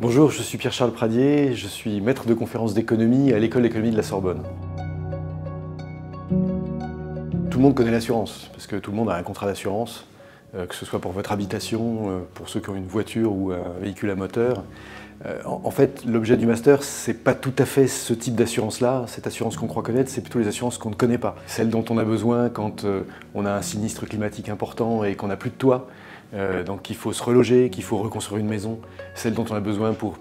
Bonjour, je suis Pierre-Charles Pradier, je suis maître de conférences d'économie à l'école d'économie de la Sorbonne. Tout le monde connaît l'assurance, parce que tout le monde a un contrat d'assurance, que ce soit pour votre habitation, pour ceux qui ont une voiture ou un véhicule à moteur. En fait, l'objet du master, c'est pas tout à fait ce type d'assurance-là. Cette assurance qu'on croit connaître, c'est plutôt les assurances qu'on ne connaît pas. Celles dont on a besoin quand on a un sinistre climatique important et qu'on n'a plus de toit, donc qu'il faut se reloger, qu'il faut reconstruire une maison. Celles dont on a besoin pour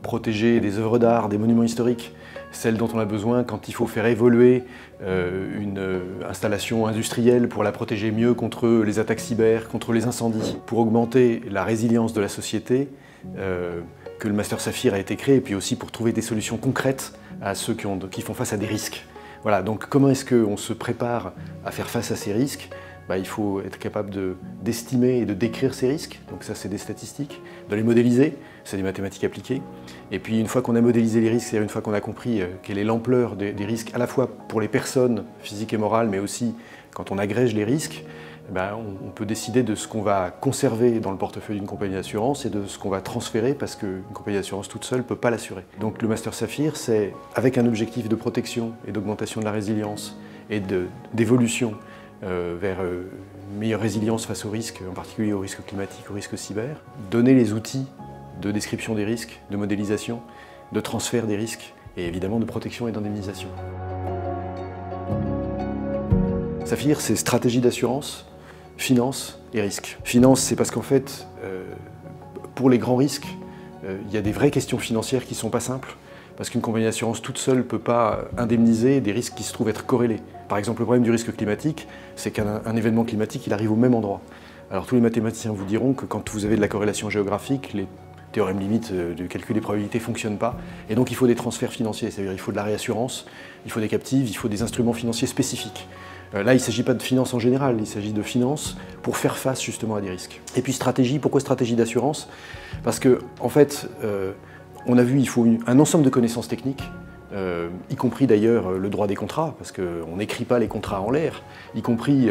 protéger des œuvres d'art, des monuments historiques. Celles dont on a besoin quand il faut faire évoluer une installation industrielle pour la protéger mieux contre les attaques cyber, contre les incendies. Pour augmenter la résilience de la société, que le Master Saphir a été créé, et puis aussi pour trouver des solutions concrètes à ceux qui font face à des risques. Voilà, donc comment est-ce qu'on se prépare à faire face à ces risques ? Il faut être capable d'estimer et de décrire ces risques, donc ça c'est des statistiques, de les modéliser, c'est des mathématiques appliquées. Et puis une fois qu'on a modélisé les risques, c'est-à-dire une fois qu'on a compris quelle est l'ampleur des risques, à la fois pour les personnes physiques et morales, mais aussi quand on agrège les risques, on peut décider de ce qu'on va conserver dans le portefeuille d'une compagnie d'assurance et de ce qu'on va transférer parce qu'une compagnie d'assurance toute seule ne peut pas l'assurer. Donc le Master Saphir, c'est avec un objectif de protection et d'augmentation de la résilience et d'évolution vers une meilleure résilience face aux risques, en particulier aux risques climatiques, aux risques cyber, donner les outils de description des risques, de modélisation, de transfert des risques et évidemment de protection et d'indemnisation. Saphir, c'est stratégie d'assurance, finance et risque. Finance, c'est parce qu'en fait, pour les grands risques, il y a des vraies questions financières qui ne sont pas simples, parce qu'une compagnie d'assurance toute seule ne peut pas indemniser des risques qui se trouvent être corrélés. Par exemple, le problème du risque climatique, c'est qu'un événement climatique, il arrive au même endroit. Alors tous les mathématiciens vous diront que quand vous avez de la corrélation géographique, les théorèmes limites du calcul des probabilités ne fonctionnent pas, et donc il faut des transferts financiers, c'est-à-dire il faut de la réassurance, il faut des captives, il faut des instruments financiers spécifiques. Là, il ne s'agit pas de finance en général, il s'agit de finance pour faire face justement à des risques. Et puis stratégie, pourquoi stratégie d'assurance? Parce que, en fait, on a vu, il faut un ensemble de connaissances techniques, y compris d'ailleurs le droit des contrats, parce qu'on n'écrit pas les contrats en l'air, y compris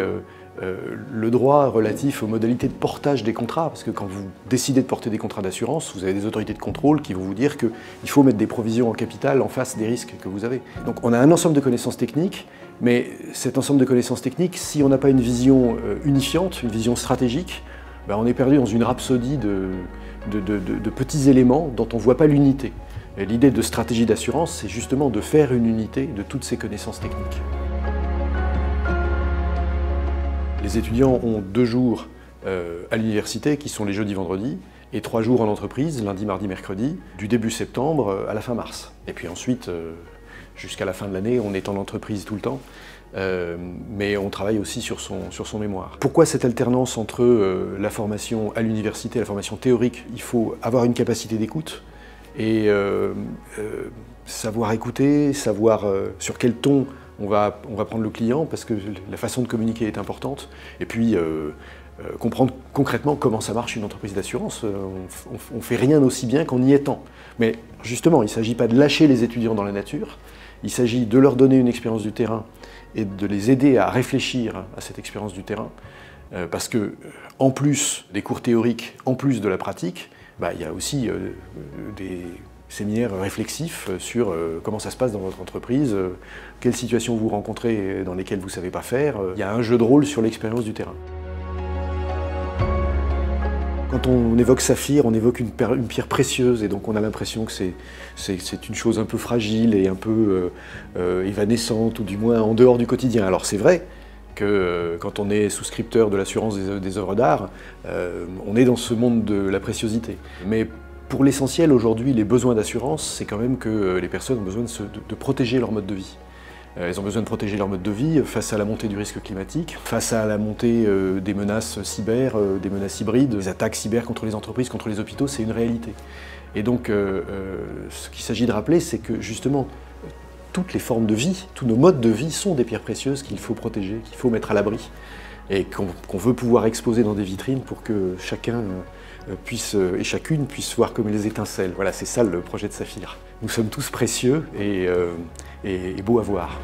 le droit relatif aux modalités de portage des contrats, parce que quand vous décidez de porter des contrats d'assurance, vous avez des autorités de contrôle qui vont vous dire qu'il faut mettre des provisions en capital en face des risques que vous avez. Donc on a un ensemble de connaissances techniques, mais cet ensemble de connaissances techniques, si on n'a pas une vision unifiante, une vision stratégique, on est perdu dans une rhapsodie de petits éléments dont on ne voit pas l'unité. L'idée de stratégie d'assurance, c'est justement de faire une unité de toutes ces connaissances techniques. Les étudiants ont 2 jours à l'université, qui sont les jeudis, vendredis, et 3 jours en entreprise, lundi, mardi, mercredi, du début septembre à la fin mars. Et puis ensuite, jusqu'à la fin de l'année, on est en entreprise tout le temps, mais on travaille aussi sur son mémoire. Pourquoi cette alternance entre la formation à l'université et la formation théorique? Il faut avoir une capacité d'écoute et savoir écouter, savoir sur quel ton on va prendre le client, parce que la façon de communiquer est importante, et puis comprendre concrètement comment ça marche une entreprise d'assurance. On ne fait rien aussi bien qu'en y étant. Mais justement, il ne s'agit pas de lâcher les étudiants dans la nature, il s'agit de leur donner une expérience du terrain et de les aider à réfléchir à cette expérience du terrain, parce que en plus des cours théoriques, en plus de la pratique, il y a aussi des séminaires réflexifs sur comment ça se passe dans votre entreprise, quelles situations vous rencontrez dans lesquelles vous ne savez pas faire. Il y a un jeu de rôle sur l'expérience du terrain. Quand on évoque saphir, on évoque une pierre précieuse, et donc on a l'impression que c'est une chose un peu fragile et un peu évanescente, ou du moins en dehors du quotidien. Alors c'est vrai que quand on est souscripteur de l'assurance des œuvres d'art, on est dans ce monde de la préciosité. Mais pour l'essentiel, aujourd'hui, les besoins d'assurance, c'est quand même que les personnes ont besoin de protéger leur mode de vie. Elles ont besoin de protéger leur mode de vie face à la montée du risque climatique, face à la montée des menaces cyber, des menaces hybrides, des attaques cyber contre les entreprises, contre les hôpitaux, c'est une réalité. Et donc, ce qu'il s'agit de rappeler, c'est que justement, toutes les formes de vie, tous nos modes de vie sont des pierres précieuses qu'il faut protéger, qu'il faut mettre à l'abri, et qu'on veut pouvoir exposer dans des vitrines pour que chacun et chacune puisse voir comme les étincelles. Voilà, c'est ça le projet de Saphir. Nous sommes tous précieux et beaux à voir.